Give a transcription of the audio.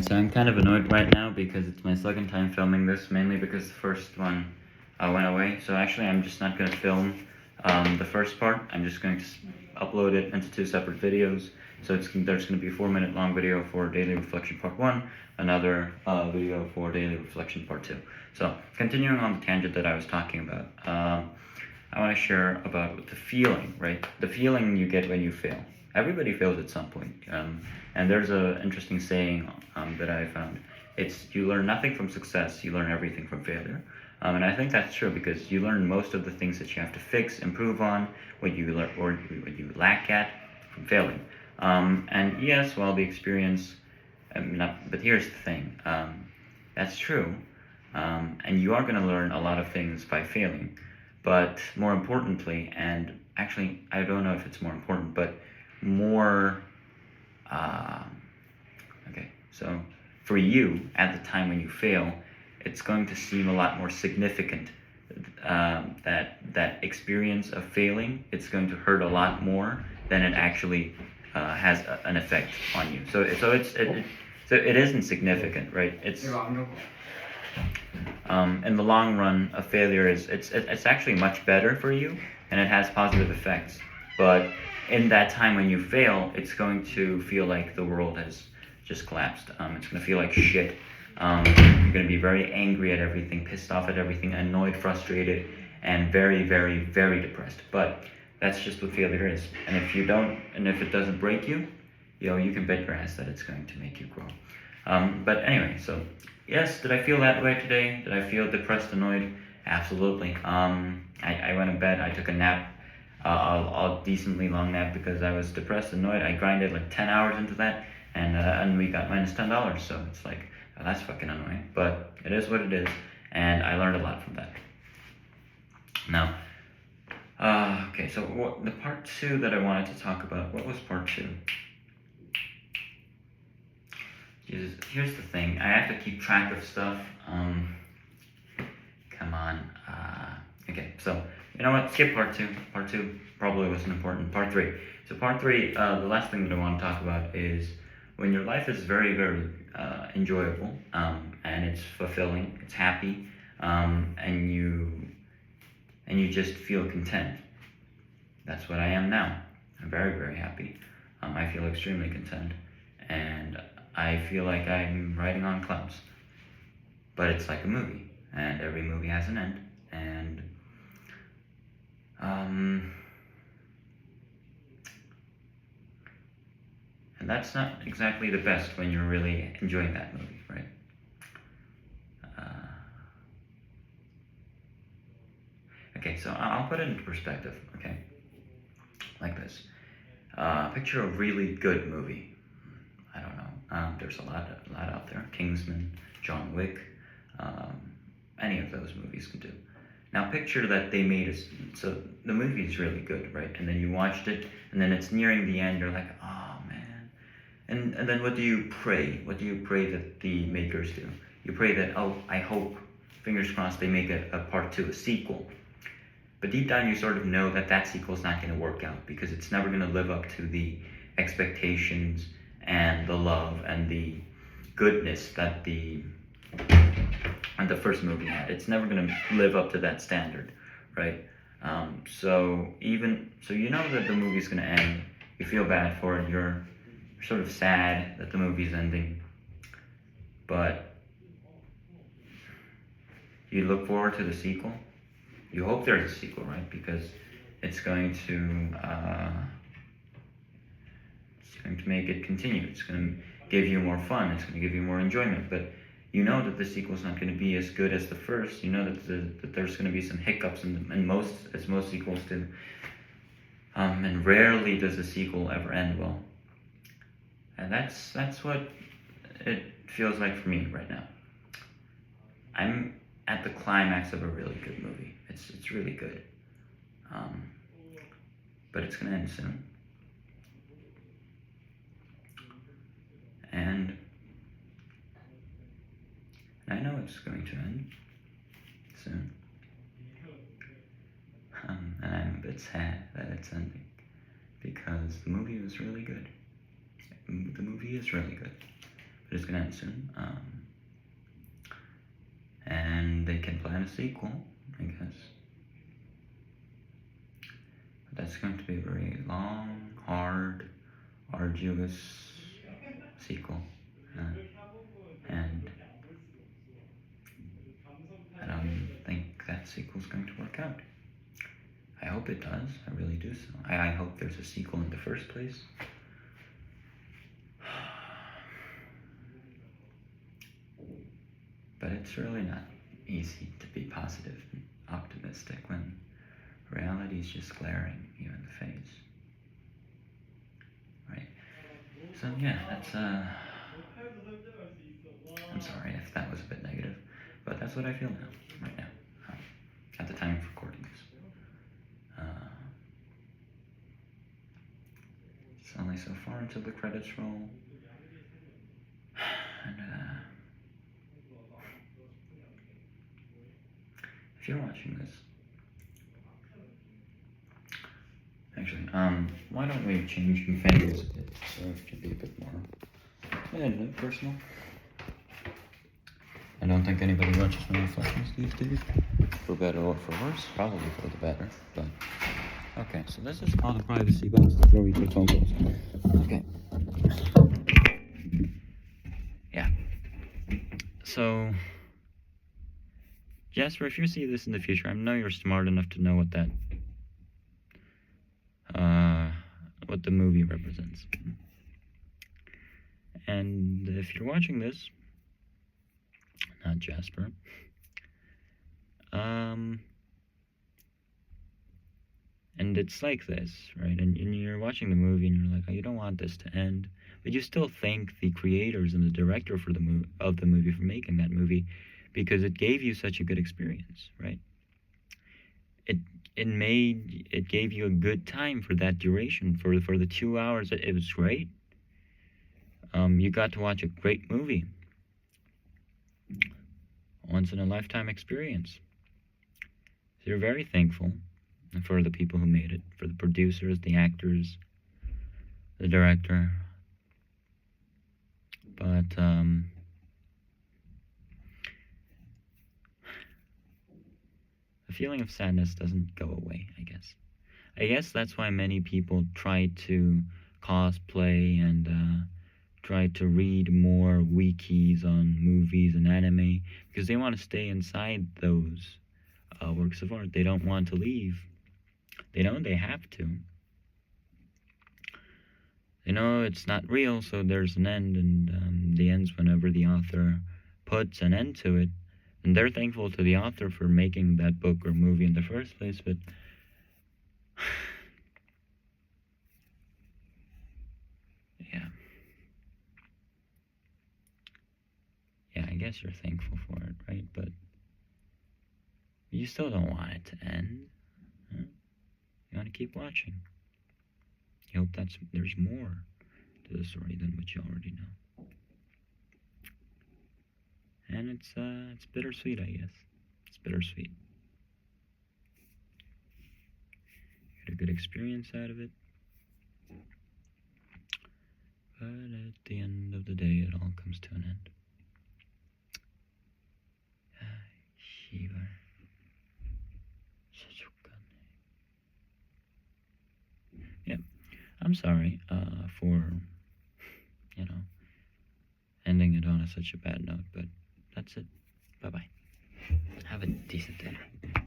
So I'm kind of annoyed right now because it's my second time filming this, mainly because the first one went away. So actually I'm just not going to film the first part. I'm just going to upload it into two separate videos. So there's going to be a 4-minute long video for Daily Reflection Part 1, another video for Daily Reflection Part 2. So continuing on the tangent that I was talking about, I want to share about the feeling, right? The feeling you get when you fail. Everybody fails at some point. And there's an interesting saying that I found. It's you learn nothing from success, you learn everything from failure. And I think that's true because you learn most of the things that you have to fix, improve on, what you learn or what you lack at from failing. And yes, while the experience, but here's the thing, that's true. And you are going to learn a lot of things by failing. But more importantly, and actually, I don't know if it's more important, but more, okay, so for you, at the time when you fail, it's going to seem a lot more significant. That experience of failing, it's going to hurt a lot more than it actually has an effect on you. So it isn't significant, right? It's in the long run, a failure it's actually much better for you, and it has positive effects. But in that time when you fail, it's going to feel like the world has just collapsed. It's going to feel like shit. You're going to be very angry at everything, pissed off at everything, annoyed, frustrated, and very, very, very depressed. But that's just what failure is. And if it doesn't break you, you can bet your ass that it's going to make you grow. But anyway, so yes, did I feel that way today? Did I feel depressed, annoyed? Absolutely. I went to bed, I took a nap, a decently long nap because I was depressed, annoyed. I grinded like 10 hours into that, and we got minus $10. So it's like, oh, that's fucking annoying. But it is what it is, and I learned a lot from that. Now, okay, so the part 2 that I wanted to talk about, what was part 2? Here's the thing, I have to keep track of stuff. Come on. Okay, so you know what? Skip part 2. Part 2 probably wasn't important. Part 3. So part 3, the last thing that I want to talk about is when your life is very, very enjoyable, and it's fulfilling, it's happy, and you just feel content. That's what I am now. I'm very, very happy. I feel extremely content, and I feel like I'm riding on clouds. But it's like a movie, and every movie has an end, and that's not exactly the best when you're really enjoying that movie, right? Okay, so I'll put it into perspective, okay? Like this. Picture a really good movie. I don't know. There's a lot out there. Kingsman, John Wick, any of those movies can do. Now picture that they made so the movie is really good, right? And then you watched it, and then it's nearing the end. You're like, oh man. And then what do you pray? What do you pray that the makers do? You pray that, oh, I hope, fingers crossed, they make a part 2, a sequel. But deep down, you sort of know that sequel's not going to work out because it's never going to live up to the expectations and the love and the goodness that the first movie had. It's never going to live up to that standard, right? So you know that the movie's going to end. You feel bad for it. You're sort of sad that the movie's ending, but you look forward to the sequel. You hope there's a sequel, right? Because it's going to make it continue. It's going to give you more fun. It's going to give you more enjoyment. But you know that the sequel's not going to be as good as the first. You know that there's going to be some hiccups, and most sequels do. And rarely does a sequel ever end well. And that's what it feels like for me right now. I'm at the climax of a really good movie. It's really good. But it's going to end soon. And I know it's going to end soon. And I'm a bit sad that it's ending because the movie was really good. The movie is really good. But but it's gonna end soon. And they can plan a sequel, I guess. But that's going to be a very long, hard, arduous sequel. And I don't think that sequel's going to work out. I hope it does. I really do so. I hope there's a sequel in the first place. But it's really not easy to be positive and optimistic when reality is just glaring you in the face. Right? So yeah, that's I'm sorry if that was a bit negative, but that's what I feel now, right now, at the time of recording this. It's only so far until the credits roll, and if you're watching this, actually, why don't we change things a bit so it can be a bit more, I don't know, personal. I don't think anybody watches my reflections these days, for better or for worse, probably for the better, but okay, so this is called a privacy box where we put photos. Okay. Yeah. So, Jasper, if you see this in the future, I know you're smart enough to know what that, what the movie represents. And if you're watching this, not Jasper, and it's like this, right? And you're watching the movie and you're like, oh, you don't want this to end, but you still thank the creators and the director for the movie for making that movie, because it gave you such a good experience, right? It gave you a good time for that duration, for the 2 hours. It was great. You got to watch a great movie, once in a lifetime experience. So you're very thankful for the people who made it, for the producers, the actors, the director. But the feeling of sadness doesn't go away, I guess. I guess that's why many people try to cosplay and try to read more wikis on movies and anime, because they want to stay inside those works of art. They don't want to leave. They know they have to. They know it's not real, so there's an end, and the end's whenever the author puts an end to it. And they're thankful to the author for making that book or movie in the first place, but yeah, I guess you're thankful for it, right? But you still don't want it to end. Huh? You want to keep watching. You hope there's more to the story than what you already know. And it's bittersweet, I guess. It's bittersweet. You had a good experience out of it. But at the end of the day, it all comes to an end. Shiva. Yeah, I'm sorry for, ending it on such a bad note, but that's it. Bye-bye. Have a decent day.